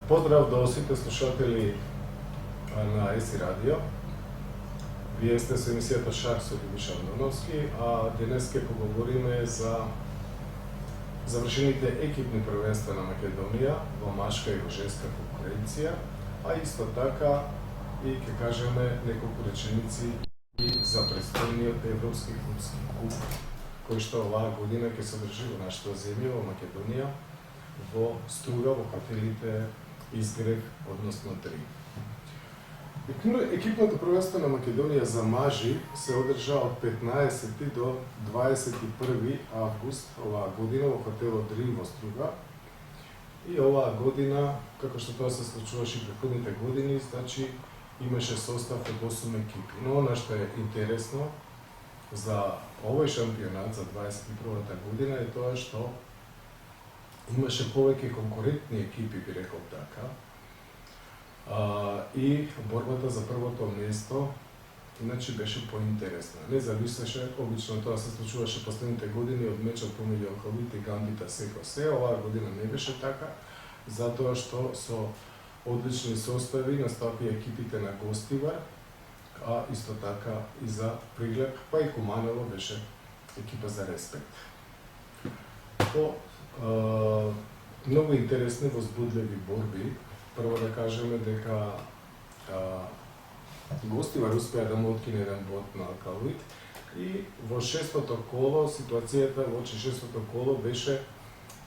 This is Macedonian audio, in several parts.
Поздрав до сите слушатели на ЕСИ Радио. Вие сте со емисијата Шар со Љубиша Андоновски, а денес ќе поговориме за завршените екипни првенства на Македонија во машка и во женска конкуренција, а исто така и ќе кажеме неколку реченици и за престојниот Европски клубски куп, кој што оваа година ќе се одржи во нашата земја, во Македонија, во Струга, во хотелите Изгрев, односно 3. Екипното првенство на Македонија за мажи се одржа од 15 до 21 август оваа година во хотелот Дрим во Струга. И оваа година, како што тоа се случуваше претходните години, значи имаше состав од 8 екипи. Но она што е интересно за овој шампионат за 21-та година е тоа што имаше повеќе конкурентни екипи, би рекол така. И борбата за првото место иначе беше поинтересна. Не зависеше, обично тоа се случуваше последните години од мечот помеѓу Алкалуит и Гамбита Секосе. Оваа година не беше така, затоа што со одлични состави настапија екипите на Гостивар, а исто така и за Приглед, па и Куманово беше екипа за Респект. Многу интересни, возбудливи борби. Прво да кажеме дека Гостивар успеа да му откине еден бод на Алкалуит и во шестото коло, ситуацијата во шестото коло беше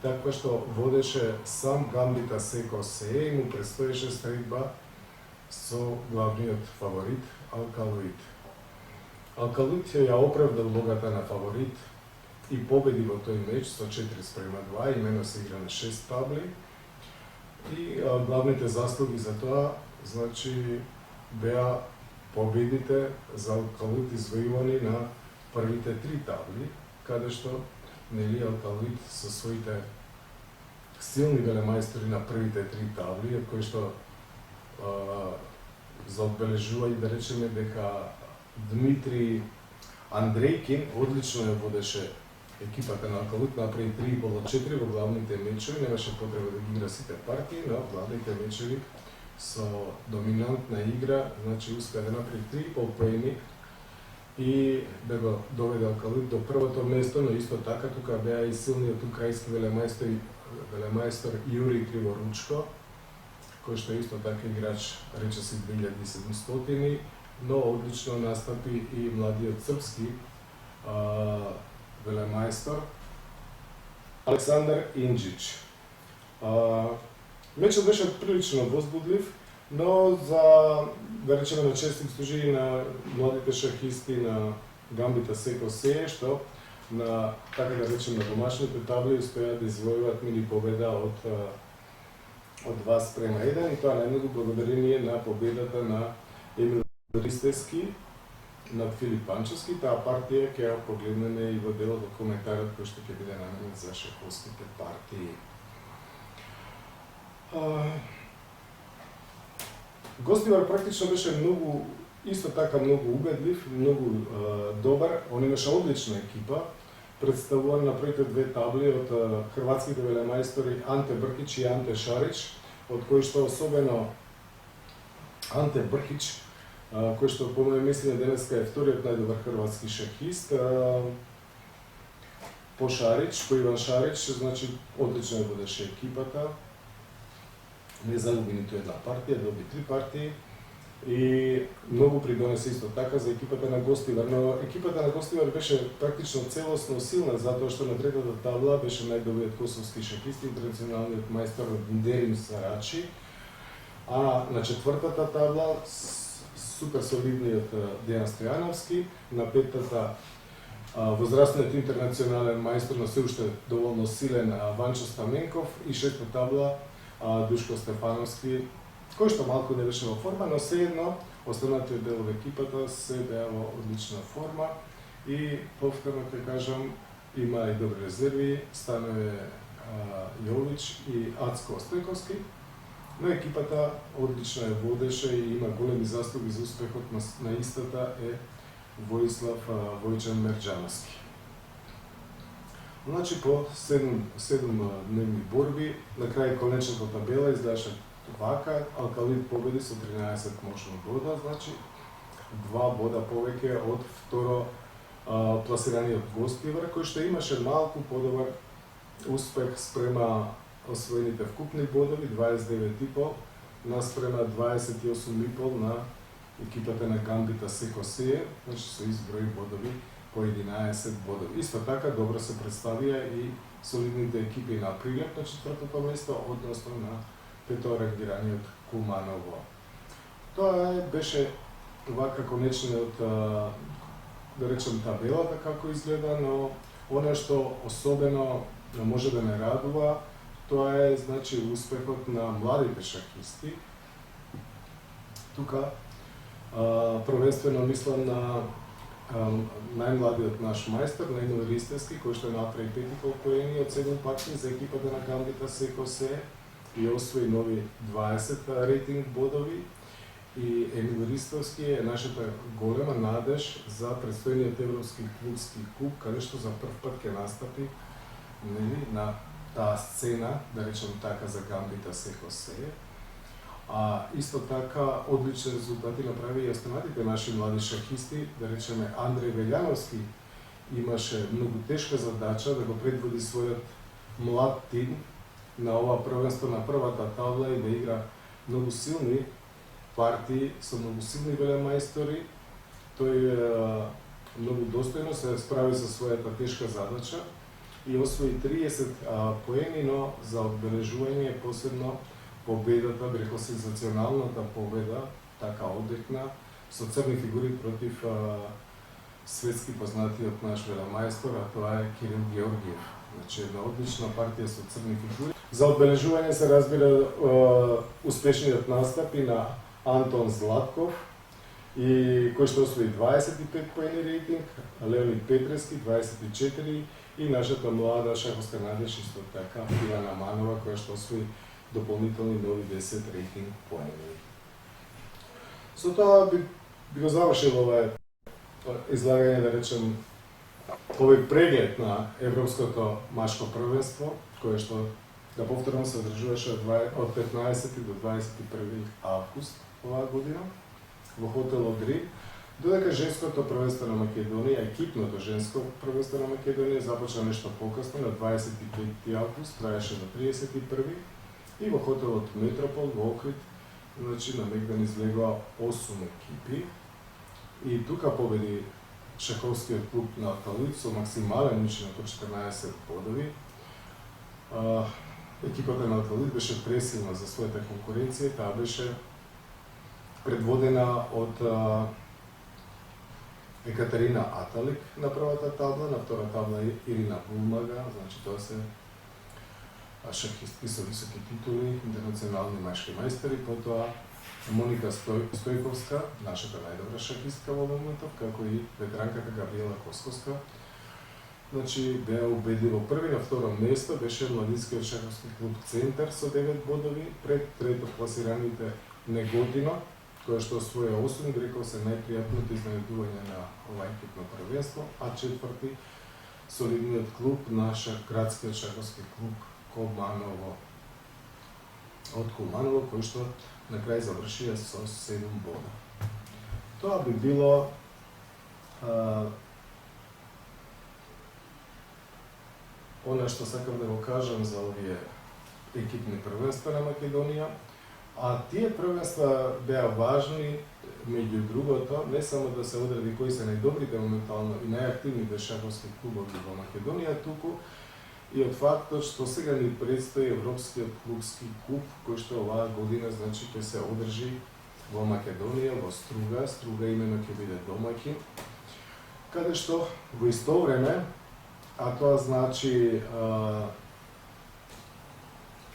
таква што водеше сам Гамбита Секосе и му предстоеше средба со главниот фаворит Алкалуит. Алкалуит ја оправда улогата на фаворит и победи во тој меч со 4:2, имено се игра на 6 табли. И главните заслуги за тоа, значи, беа победите за Алкалуит извојувани на првите 3 табли, каде што нели Алкалуит со своите силни велемајстори на првите 3 табли, од кои што за одбележување да речеме дека Дмитри Андрејкин одлично ја водеше екипата на Алкалуит, направи 3,4 во главните мечеви, немаше потреба да ги игра сите партии, но главните мечеви со доминантна игра, значи успеа да направи 3,5 поени и да го доведе Алкалуит до првото место, но исто така тука беа и силниот украински велемајстор Јури Криворучко, кој што исто така играч речиси 2700, но одлично настапи и младиот српски велемајстор Александар Инџич. Мечот беше прилично возбудлив, но за, да речеме, на честит служи на младите шахисти на Гамбита Секосе, што на, така да речеме, домашните табли успеа да извојуваат мини победа од 2:1, и тоа најмногу благодарение на победата на Емил Ристевски над Филип Панчевски. Таа партија ќе ја погледнеме и во делот од коментарот кој што ќе биде наменет за шаховските партии. Гостивар практично беше многу, исто така многу убедлив, многу добар. Он имаше одлична екипа, представувана на првите 2 табли од хрватските велемајстори Анте Бркич и Анте Шарич, од кои што особено Анте Бркич, кој што по моје мислење денеска е вториот најдобар хрватски шахист, по Шарич, по Иван Шарич, значи одлично ја водеше екипата. Не загуби ниту една партија, доби 3 партии и многу придонесе исто така за екипата на Гостивар, но екипата на Гостивар беше практично целосно силна, затоа што на третата табла беше најдобриот косовски шахист, интернационалниот мајстор Дерим Сарачи, а на четвртата табла супер солидниот Дејан Стојановски, на петата возрастниот интернационален мајстор, но се уште доволно силен Ванчо Стаменков, и шеста табла Душко Стефановски, кој што малку не беше во форма, но сеедно останатиот дел од екипата се беа во одлична форма и повторно ќе кажам, има и добри резерви, Станове Јович и Ацко Остековски, но екипата одлично ја водеше и има големи заслуги за успехот на истата е Воислав Војчан Мерџановски. Значи, по 7 дневни борби, на крај конечната табела изгледаше вака Алкалит победи со 13 можно бода, значи 2 бода повеќе од второ пласираниот Гостивар, кој што имаше малку подобар успех спрема освоените вкупни бодови, 29,5 наспрема 28,5 на екипата на Гамбита Секосие, значи со изброи бодови по 11 бодови. Исто така добро се представија и солидните екипи на Прилеп на 4-то место, односно на пето рангираниот Куманово. Тоа беше вака конечниот, да речем, табелата како изгледа, но она што особено може да ме радува, тоа е, значи, успехот на младите шахисти. Тука првенствено мислам на најмладиот наш мајстор, Емил Ристевски, кој што направи 5 поени од 7 партии за екипата на Гамбита Секосе и освои нови 20 рейтинг бодови. И Емил Ристовски е нашата голема надеж за предстојниот Европски клубски куп, каде што за прв пат ќе настапи, нели, на таа сцена, да речем така, за Гамбита Секосе. Исто така, одлични резултати направи и останатите наши млади шахисти, да речеме Андреј Велјановски имаше многу тешка задача да го предводи својот млад тим на ова првенство на првата табла и да игра многу силни партии со многу силни велемајстори. Тој многу достојно се справи со својата тешка задача и освои 30 поени, но за одбележување посебно победата, би рекол сензационалната победа, така одекна, со црни фигури против светски познатиот наш велемајстор, а тоа е Кирил Георгиев. Значи, една одлична партија со црни фигури. За одбележување се разбира успешниот настап и на Антон Златков, и кој што освои 25 поени рейтинг, Леонид Петрески 24 и нашата млада шаховска надеж исто така Ивана Манова, која што освои дополнителни нови 10 рейтинг поени. Со тоа би го завршил ова излагање, да речем, овој преглед на Европското машко првенство, кое што, да повторам, се одржуваше од 15 до 21 август оваа година во хотел Одри, додека женското првенство на Македонија, екипното женско првенство на Македонија започна нешто покасно на 25 август, траеше до 31 и во хотелот Метропол во Охрид, значи на Мегдан излегоа 8 екипи и тука победи шаховскиот клуб на Алкалит со максимален учинок од 14 бодови. Екипата на Алкалит беше пресилна за својата конкуренција, таа беше предводена од Екатерина Аталик на првата табла, на втора табла Ирина Булмага, значи тоа се шахистки со високи титули, интернационални машки мајстори, потоа Моника Стојковска, нашата најдобра шахистка во моментов, како и ветеранката Габриела Косковска. Значи, беа убедливо први, на второ место беше младинскиот шаховски клуб Центар со 9 бодови, пред трето класираните Неготино, која што освоја 8, рекол се најпријатното изненадување на ова екипно првенство, а четврти солидниот клуб, градскиот шаховски клуб Куманово. Од Куманово, кој што на крај завршија со 7 бода. Тоа би било она што сакам да го кажам за овие екипни првенства на Македонија. А тие првенства беа важни, меѓу другото, не само да се одреди кои се најдобрите моментално и најактивните шаховски клубови во Македонија, туку и од фактот што сега ни предстои Европскиот клубски куп, кој што оваа година, значи, ќе се одржи во Македонија, во Струга. Струга имено ќе биде домаќин, каде што во исто време, а тоа значи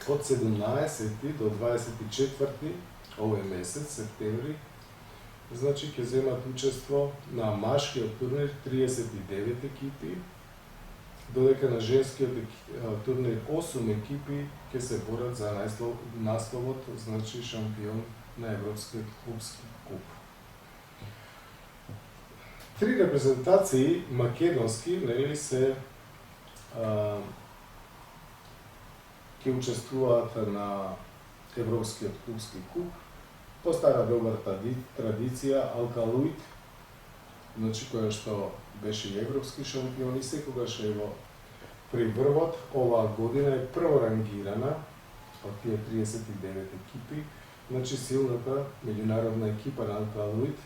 од 17 до 24 овој месец, септември, значи ќе земат учество на машкиот турнир 39 екипи, додека на женскиот турнир 8 екипи ќе се борат за насловот, значи шампион на Европскиот клубски куп. 3 репрезентации македонски, нели, се ќе учествуваат на Европскиот клубски куп, по стара добра традиција Алкалуит, значи која што беше и европски шампион и секогаш ево при врвот оваа година е прво рангирана од тие 39 екипи, значи силната меѓународна екипа на Алкалуит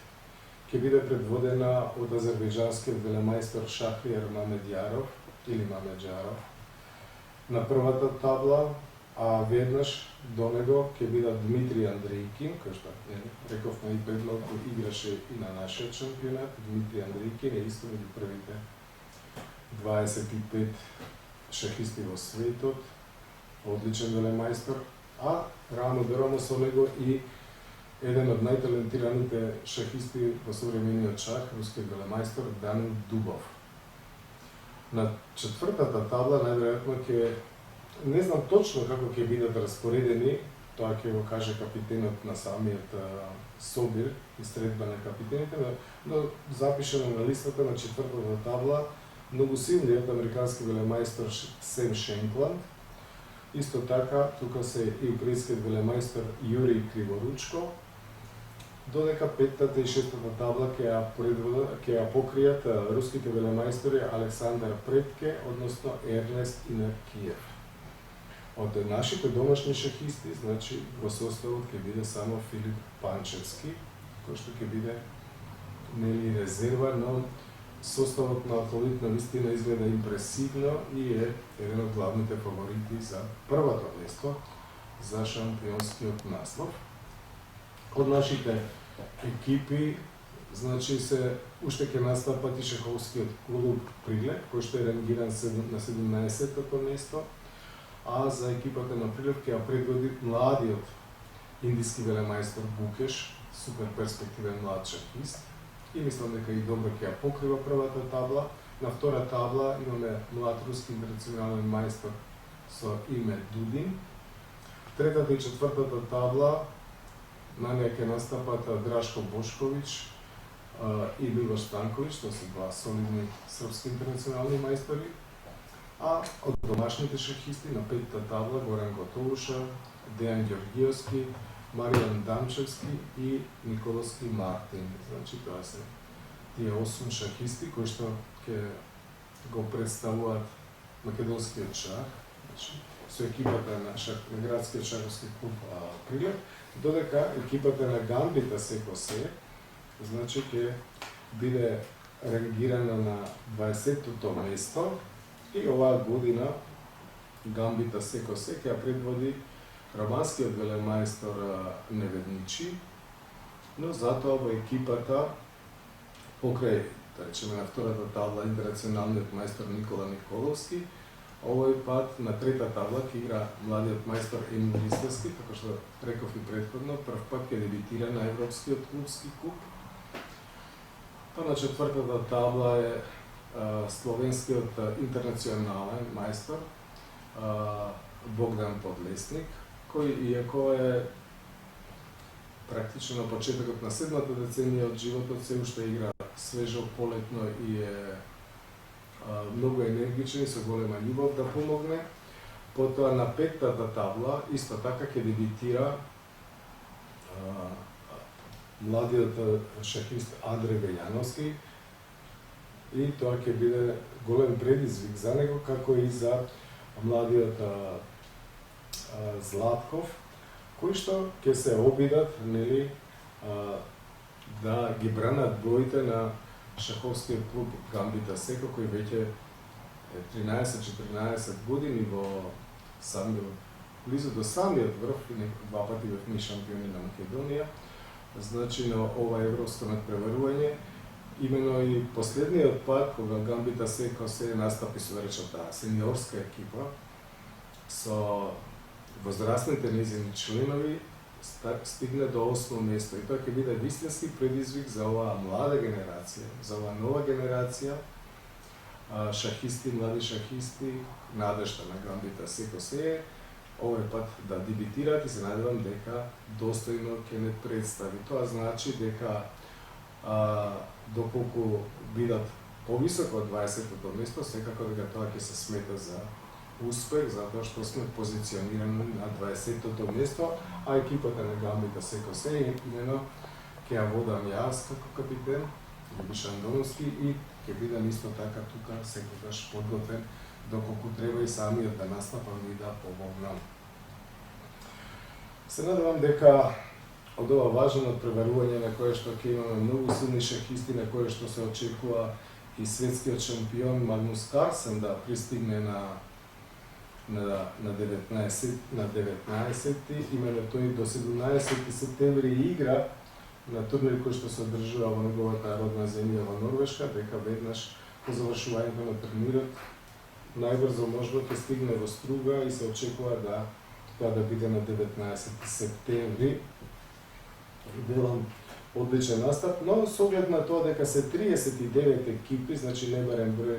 ќе биде предводена од азербејџанскиот велемајстор Шахријар Мамедјаров или Мамеджаров на првата табла, а веднаш до него ќе бидат Дмитрий Андрејкин, кој што рековме и пред малку играше и на нашиот шампионат. Дмитрий Андрејкин е исто меѓу првите 25 шахисти во светот, одличен велемајстор, а рамо со него и еден од најталентираните шахисти во современиот шах, рускиот велемајстор Данил Дубов. На четвртата табла најверојатно ќе, не знам точно како ќе бидат распоредени, тоа ќе го каже капитенот на самиот собир и средба на капитените, но запишено на листата на четвртата табла многу силниот американски велемајстор Сем Шенкланд. Исто така, тука се и украинскиот велемајстор Јури Криворучко, додека петтата и шестата табла ќе ја покријат руските велемајстори Александар Предке, односно Ернест Инакиев. Од нашите домашни шахисти, значи во составот ќе биде само Филип Панчевски, кој што ќе биде нели резерва, но составот на Алкалуит на вистина изгледа импресивно и е еден од главните фаворити за првото место за шампионскиот наслов. Од нашите екипи, значи се уште ќе настапат и шаховскиот клуб Прилеп, кој што е рангиран на 17-тото место, а за екипата на Прилеп ќе ја предводи младиот индиски велемајстор Букеш, супер перспективен млад шахист. И мислам дека и добро ќе ја покрива првата табла. На втора табла имаме млад руски интернационален мајстор со име Дудин. Третата и четвртата табла на неја ќе настапат Драшко Бошковиќ и Милош Станковиќ, што се два солидни српски интернационални мајстори. А од домашните шахисти на петата табла Горан Готоуша, Дејан Ѓорѓиевски, Маријан Дамчевски и Николовски Мартин. Значи тоа се тие 8 шахисти кои што ќе го представуваат македонскиот шах, значи со екипата на градскиот шаховски клуб Прилеп, додека екипата на Гамбита Секо Се, значи ќе биде рангирана на 20-тото место и оваа година Гамбита Секо Се ќе ја предводи романскиот велемајстор Неведничи, но затоа во екипата покрај, да речеме, на втората табла интернационалниот мајстор Никола Николовски, овој пат на трета табла ќе игра младиот мајстор Емил Ристевски, како што реков и претходно, прв пат ќе дебитира на Европскиот клубски куп. Па на четвртата табла е словенскиот интернационален мајстор Богдан Подлесник, кој иако е практично на почетокот на 7-та деценија од животот, се уште игра свежо, полетно и е многу енергичен и со голема љубов да помогне. Потоа на петтата табла исто така ќе дебитира младиот шахист Андре Велјановски и тоа ќе биде голем предизвик за него, како и за младиот Златков, кои што ќе се обидат, нели, да ги бранат броите на шаховскиот клуб Гамбита Секо, кој веќе е 13-14 години во близу до самиот врв, два пати бевме шампиони на Македонија, значи на ова европско надпреварување. Имено и последниот пат, кога Гамбита Секо се настапи со речата сениорска екипа, со возрастните нејзини членови, стигне до 8 место. И тоа ќе биде вистински предизвик за оваа млада генерација, за оваа нова генерација шахисти, млади шахисти, надежта на Гамбита Секо Се, овој пат да дебитираат и се надевам дека достојно ќе не представи. Тоа значи дека доколку бидат повисоко од 20-тото место, секако дека тоа ќе се смета за успех затоа што сме позиционирани на 20-тото место, а екипата на Гамбита секој имено ќе ја водам јас како капитен, Љубишан Доновски, и ќе бидам исто така тука секогаш подготвен доколку треба и самиот да настапам и да помогнам. Се надевам дека од ова важно надпреварување на кое што ќе имаме многу силни шахисти, на кое што се очекува и светскиот шампион Магнус Карсен да пристигне на 19-ти, именно тој до 17 септември игра на турнир кој што се одржува во неговата родна земја во Норвешка, дека веднаш по завршувањето на турнирот најбрзо можно ќе стигне во Струга и се очекува да тоа да биде на 19 септември. Велам одличен настап, но со оглед на тоа дека се 39 екипи, значи не барем број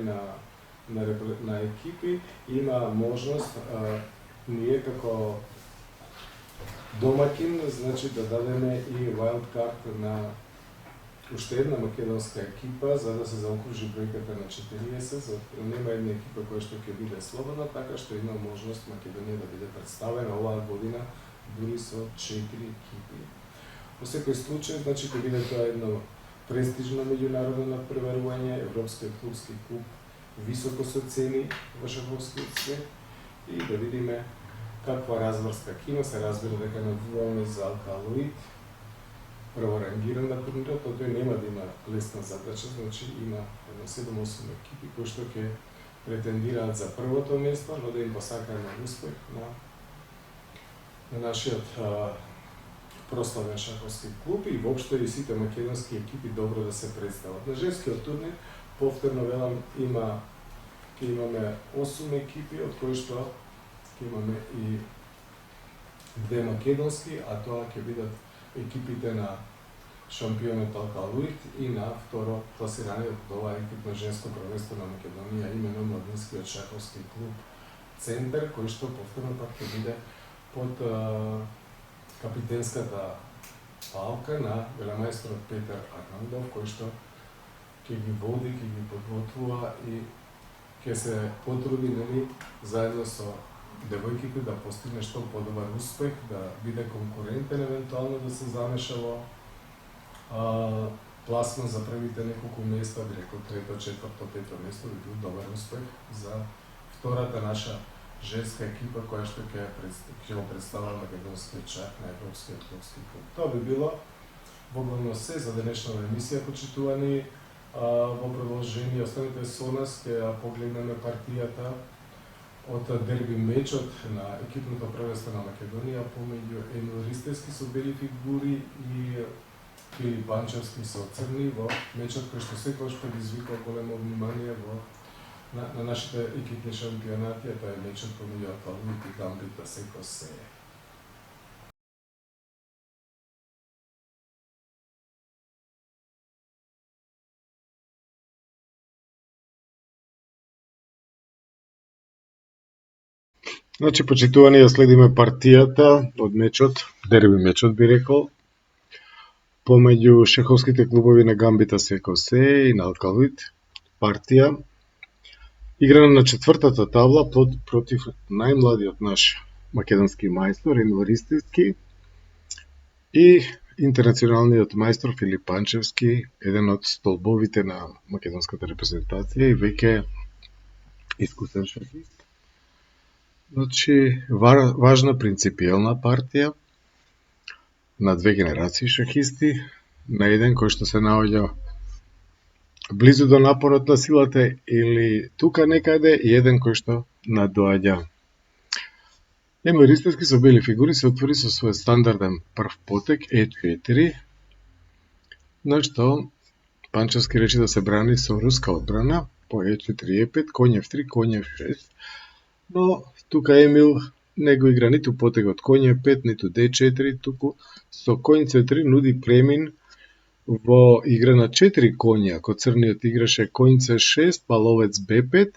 на екипи, има можност ние како домакин, значи да дадеме и wild card на уште една македонска екипа, за да се заокружи бројката на 40, нема една екипа која што ќе биде слободна, така што има можност Македонија да биде представена оваа година дури со 4 екипи. Во секој случај, значи ќе биде тоа едно престижно меѓународно надпреварување, Европскиот клубски клуб високо се цени во шаховскиот свет и да видиме каква разврска ќе има. Се разбира дека надвуваме за Алкалоид, прворангиран на турнирот, а тој нема да има лесна задача, значи има 7-8 екипи кои што ќе претендираат за првото место, но да им посакаме успех на нашиот прославен шаховски клуб и воопшто и сите македонски екипи добро да се представат. На женскиот турнир, повторно велам, ќе имаме 8 екипи, од кои што ќе имаме и 2 македонски, а тоа ќе бидат екипите на шампионот Алкалуид и на второ класираниот од ова екипно женско првенство на Македонија, имено Младинскиот шаховски клуб Центар, кој што повторно пак ќе биде под капитенската палка на велемајсторот Петар Арнандов, кој што ќе ги води, ќе ги подготвува и ќе се потруди заедно со девојките да постигне што подобар успех, да биде конкурентен, евентуално да се замеша во пласман за првите неколку места, би рекол трето, четврто, пето место, би бил добар успех за втората наша женска екипа која што ќе го представува македонскиот шах на Европскиот клубски клуб. Тоа би било во главно се за денешната емисија, почитувани. Во продолжение останете со нас, ќе ја погледнеме партијата од дерби мечот на екипното првенство на Македонија помеѓу Емил Ристевски со бели фигури и Филип Панчевски со црни во мечот кој што секогаш предизвикал големо внимание на нашите екипни шампионати, а тоа е мечот помеѓу Алкалуид и Гамбита секој. Значи, почитувани, ја следиме партијата од мечот, дерби мечот би рекол, помеѓу шаховските клубови на Гамбита секој и на Алкалуид. Партија играна на четвртата табла против најмладиот наш македонски мајстор Емил Ристевски и интернационалниот мајстор Филип Панчевски, еден од столбовите на македонската репрезентација и веќе искусен шахист. Значи, важна принципиелна партија на две генерации шахисти, на еден кој што се наоѓа близу до напорот на силата или тука некаде, и еден кој што надоаѓа. Емил Ристевски со бели фигури се отвори со свој стандарден прв потек E4, на што Панчевски рече да се брани со руска одбрана по E4, E5, конј F3, конј F6, но тука Емил не го игра ниту потегот конј F5, ниту D4, туку со конј C3 нуди премин во игра на 4 коња, ако црниот играше конј C6, па ловец B5,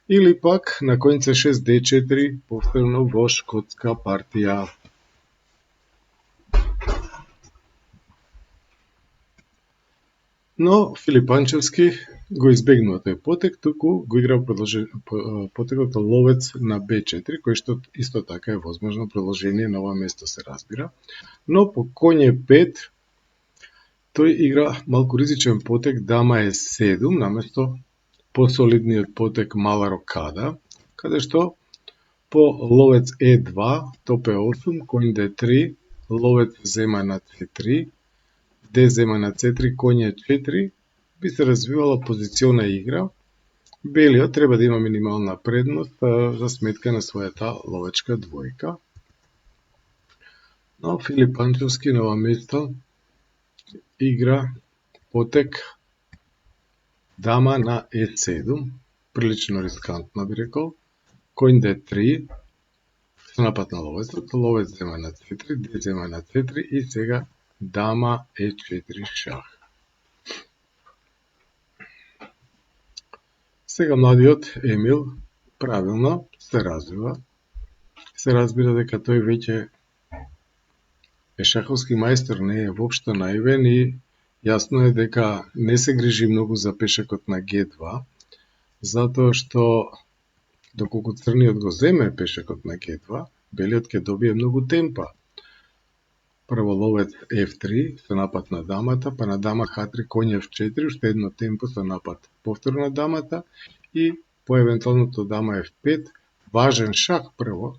или пак на конј C6 D4, повторно во шкотска партија. Но Филип Панчевски го избегнува тој потек, туку го игра потекот ловец на b4, кој што исто така е возможно продолжение на ова место, се разбира. Но по коње 5, тој игра малку ризичен потек дама e7, наместо посолидниот потек мала рокада, каде што по ловец e2, топ e8, коњ d3, ловец зема на c3, d зема на c3, коњ e4, би се развивала позициона игра. Белиот треба да има минимална предност за сметка на својата ловечка двојка. Но Филип Панчовски на ова место игра потек дама на e7, прилично рискантно би рекол, коњ d3, со напад на ловецот, ловец зема на c3, d зема на c3 и сега дама e4 шах. Сега младиот Емил правилно се развива. Се разбира дека тој веќе е шаховски мајстор, не е воопшто наивен и јасно е дека не се грижи многу за пешекот на G2, затоа што доколку црниот го земе пешекот на G2, белиот ќе добие многу темпа. Прво ловец F3 со напад на дамата, па на дама H3 коњ F4, уште едно темпо со напад повторно на дамата и по евентуалното дама F5, важен шах прво,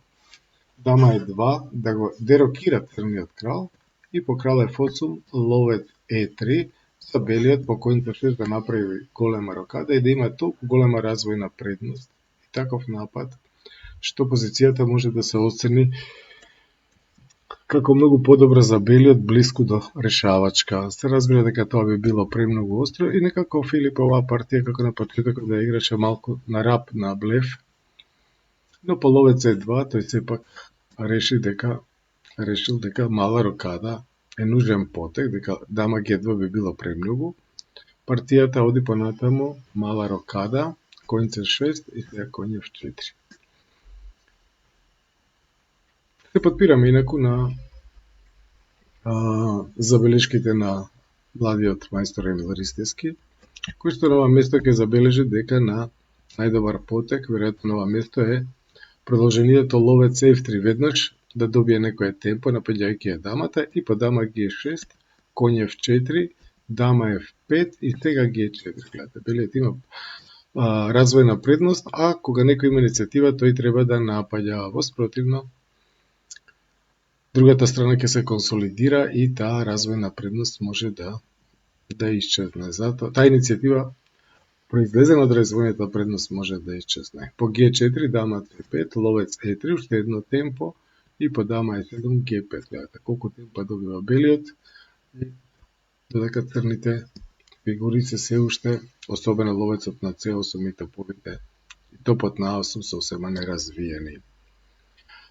дама E2 да го дерокира црниот крал и по крал F8 ловец E3 за белиот по коњ C6 да направи голема рокада и да има толку голема развојна предност и таков напад што позицијата може да се оцени како многу подобра за белиот, блиску до решавачка. Се разбира дека тоа би било премногу остро и некако Филип оваа партија како на почетокот да играше малку на рап, на блеф, но по ловец E2 тој сепак решил дека мала рокада е нужен потек, дека дама G2 би било премногу. Партијата оди понатаму, мала рокада, коњ C6 и сега коњ F4. Се подпираме инаку на забелешките на младиот мајстор Емил Ристевски, кој што на ова место ќе забележи дека на најдобар потек, веројатно на ова место е продолжението ловец F3 веднаш да добие некое темпо напаѓајќи ја дамата и по дама G6, коњ F4, дама F5 и сега G4. Гледате, белиот има развојна предност, а кога некој има иницијатива, тој треба да напаѓа. Воспротивно, другата страна ќе се консолидира и таа развојна предност може да исчезне. Затоа таа иницијатива произлезена од развојната предност може да исчезне. По G4 дама C5, ловец E3, уште едно темпо и по дама E7 G5. Гледате колку темпа добива белиот и додека црните фигури се уште, особено ловецот на C8 и топовите и топот на A8 сосема неразвиени.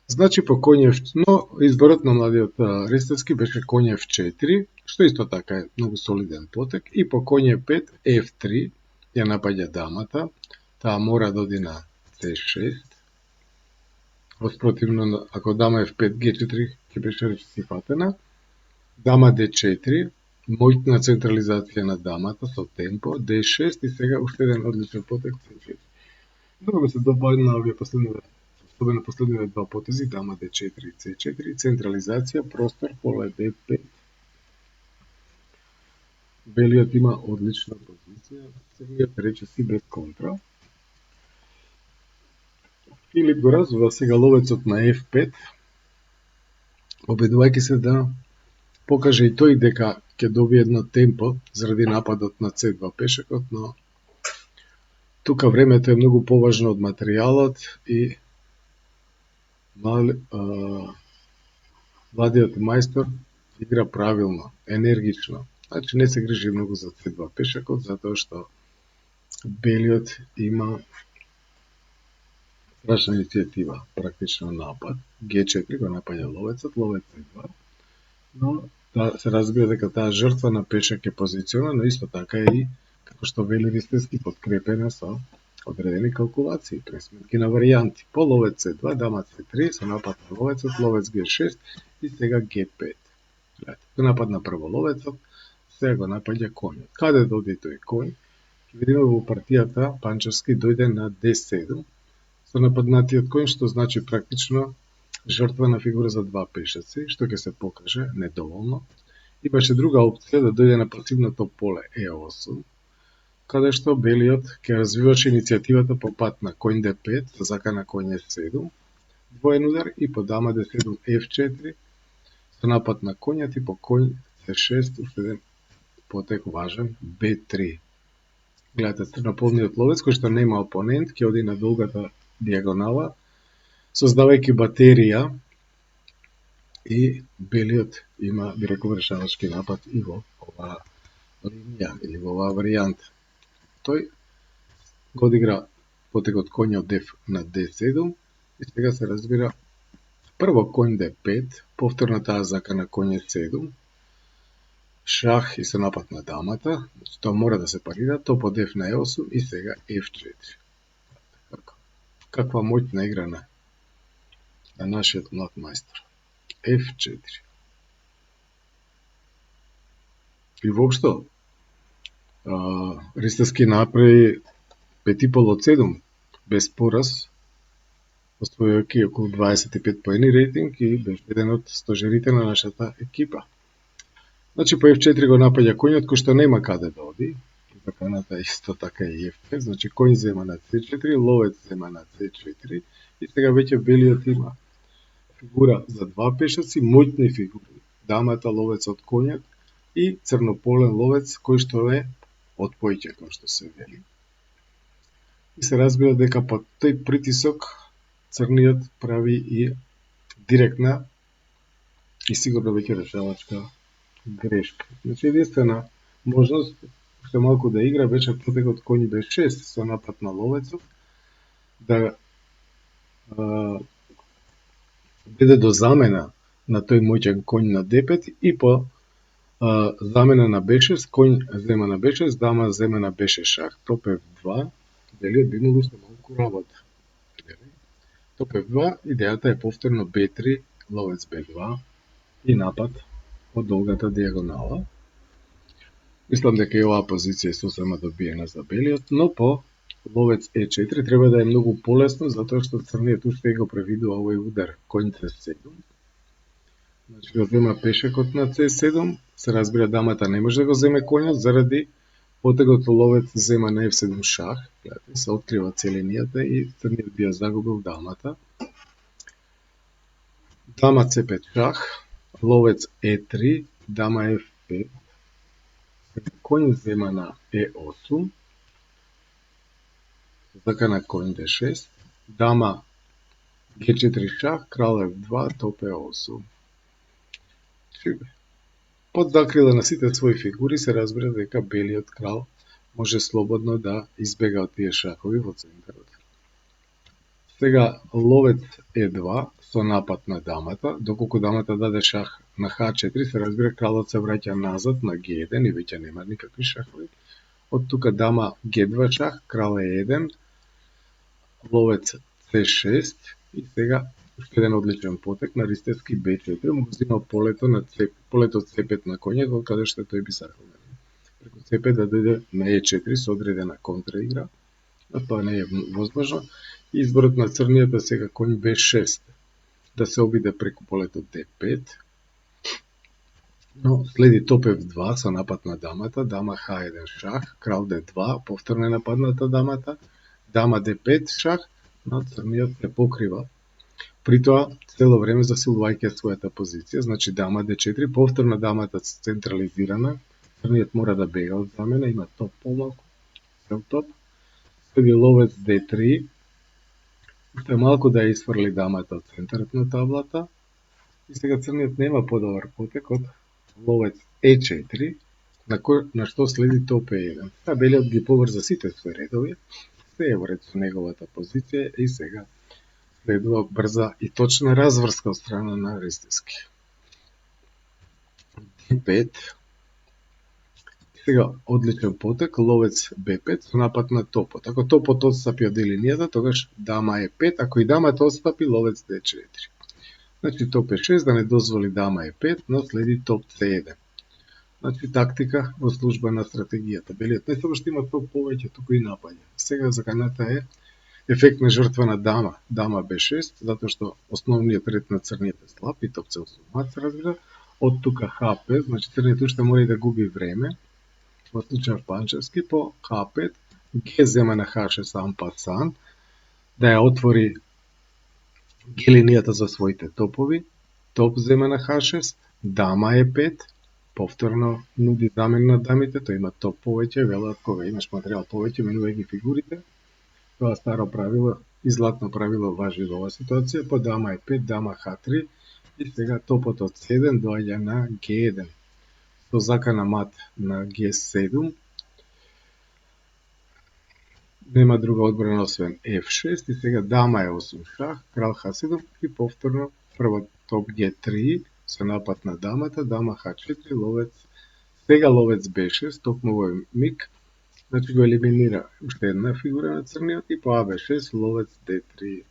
Значи по коњ F4, но изборот на младиот Ристевски беше коњ F4, што исто така е многу солиден потек, и по коњ F5, F3 ја напаѓа дамата, таа мора да оди на C6. Воспротивно, ако дама F5, G4 ќе беше речиси фатена, дама D4, моќна централизација на дамата со темпо, D6 и сега уште еден одличен потек C4. Много се добавна овие особено последниве два потези, дама D4 и C4, централизација, простор, поле D5. Белиот има одлична позиција, црниот речиси без контра. Филип го развива сега ловецот на F5, обидувајќи се да покаже и тој дека ќе добие едно темпо заради нападот на C2 пешекот, но тука времето е многу поважно од материјалот и младиот мајстор игра правилно, енергично. Значи не се грижи многу за C2 пешекот, затоа што белиот има страшна иницијатива, практично напад. G4 го напаѓа ловецот, ловец E2, но се разбира дека таа жртва на пешек е позициона, но исто така и, како што вели Ристевски, подкрепена со одредени калкулации, пресметки на варијанти. По ловец C2, дама C3, со напад на ловецот, ловец G6 и сега G5. Гледате, напад на прво ловецот, сега го напаѓа коњот. Каде да оди тој коњ? Видиме во партијата Панчевски дојде на D7 со нападнатиот коњ, што значи практично жртвена фигура за два пешаци, што ќе се покаже недоволно. Имаше друга опција да дојде на пасивното поле E8, каде што белиот ќе развиваше иницијативата по пат на коњ D5, со закана коњ E7, двоен удар и по дама D7 F4, со напад на коњот и по коњ C6, уште еден потек важен, B3. Гледате, црнополниот ловец, кој што нема опонент, ќе оди на долгата диагонала, создавајќи батерија, и белиот има, би рекол, решавачки напад и во оваа линија или во оваа варијанта. Тој го одигра потекот коњ од F на D7 и сега се разбира прво коњ D5, повторно таа закана коњ E7, шах и со напад на дамата, тоа мора да се парира, то под F на E8 и сега F4. Каква моќна игра на нашиот млад мајстор. F4. И воопшто, Ристевски направи 5,5 од 7 без пораз, освојувајќи околу 25 поени рейтинг и беше еден од стожерите на нашата екипа. Значи по F4 го напаѓа коњот кој што нема каде да оди, заканата исто така и F5, значи коњ зема на C4, ловец зема на C4 и сега веќе белиот има фигура за два пешаци, моќни фигури, дамата, ловецот, коњот и црнополен ловец кој што е од поиќе, кој што се вели. И се разбира дека под тој притисок црниот прави и директна и сигурно веќе решавачка грешка. Значи единствена можност уште малку да игра беше потекот коњ B6 со напад на ловецот да биде до замена на тој моќен коњ на D5 и по замена на B6, коњ зема на B6, дама зема на B6 шах, топ F2, белиот би имал уште малку работа. Топ F2, идејата е повторно B3, ловец B2 и напад од долгата диагонала. Мислам дека и оваа позиција е сосема добиена за белиот, но по ловец E4 треба да е многу полесно, затоа што црниот уште го превидува овој удар коњ C7. Значи го зема пешекот на C7, се разбира дамата не може да го земе коњот заради потегот ловец зема на F7 шах, гледате, се открива целинијата и црниот би ја загубил дамата. Дама C5 шах, ловец E3, дама F5, коњ зема на E8, закана коњ D6, дама G4 шах, крал F2, топ E8. Под закрила на сите своји фигури се разбира дека белиот крал може слободно да избега од тие шахови во центарот. Сега ловец E2 со напад на дамата, доколку дамата даде шах на H4, се разбира кралот се враќа назад на G1 и веќе нема никакви шахови. Од тука дама G2 шах, крал E1, ловец C6 и сега уште еден одличен потек на Ристевски B4, му взима полето C5 на коњот, од каде што тој би сакал преку C5 да дојде на E4 со одредена контраигра, а тоа не е возможно. Изборот на црниот е сега коњ B6, да се обиде преку полето D5, но следи топ F2 со напад на дамата, дама H1 шах, крал D2, повторно е нападната дамата, дама D5 шах, но црниот се покрива. При тоа, цело време засилувајќи својата позиција, значи дама D4, повторно дамата централизирана, црниот мора да бега од замена, има топ помалку, цел топ, следи ловец D3, уште малку да ја изфрли дамата од центарот на таблата, и сега црниот нема подобар потек од ловец E4, на што следи топ E1. Та белиот ги поврза сите своји редови, се е во ред со неговата позиција и сега следува брза и точна разврска од страна на Ристевски. D5. Сега одличен потек, ловец B5 со напад на топот. Ако топот отстапи од линијата, тогаш дама E5, ако и дамата отстапи, ловец D4. Значи топ E6 да не дозволи дама E5, но следи топ C1. Значи тактика во служба на стратегијата. Белиот не само што има топ повеќе, туку и напаѓа. Сега за каната е ефектна жртва на дама. Дама B6, затоа што основниот ред на црниот е слаб и топ C8 мат се разбира. Од тука H5, значи црниот уште мора и да губи време. Во случај Панчевски по H5, G зема на H6 ампасан, да ја отвори G линијата за своите топови, топ зема на H6, дама E5, повторно нуди замен на дамите, тој има топ повеќе, велат кога имаш материјал повеќе, менувај ги фигурите. Тоа старо правило и златно правило важи во оваа ситуација, по дама E5, дама H3 и сега топот од C1 доаѓа на G1. Со закана мат на G7, нема друга одбрана освен F6 и сега дама E8 шах, крал H7 и повторно прво топ G3 со напад на дамата, дама H4, ловец, сега ловец B6, токму во миг, значи го елиминира уште една фигура на црниот и по AB6 ловец D3.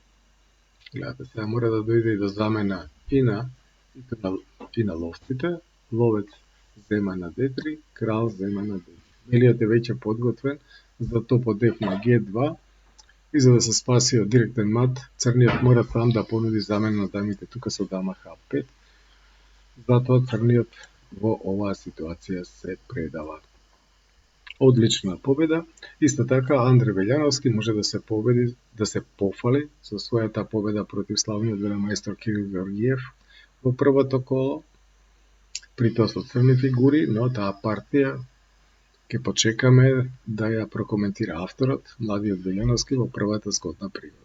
Гледате, сега мора да дојде и до замена и на ловците, ловец зема на D3, крал зема на D3. Белиот е веќе подготвен за топот F на G2 и за да се спаси од директен мат, црниот мора сам да понуди замена на дамите тука со дама H5. Затоа црниот во оваа ситуација се предава. Одлична победа. Исто така Андре Велјановски може да се победи, да се пофали со својата победа против славниот велемајстор Кирил Георгиев во првото коло. При тоа со црни фигури, но таа партија ќе почекаме да ја прокоментира авторот, младиот Велјановски, во првата згодна пригода.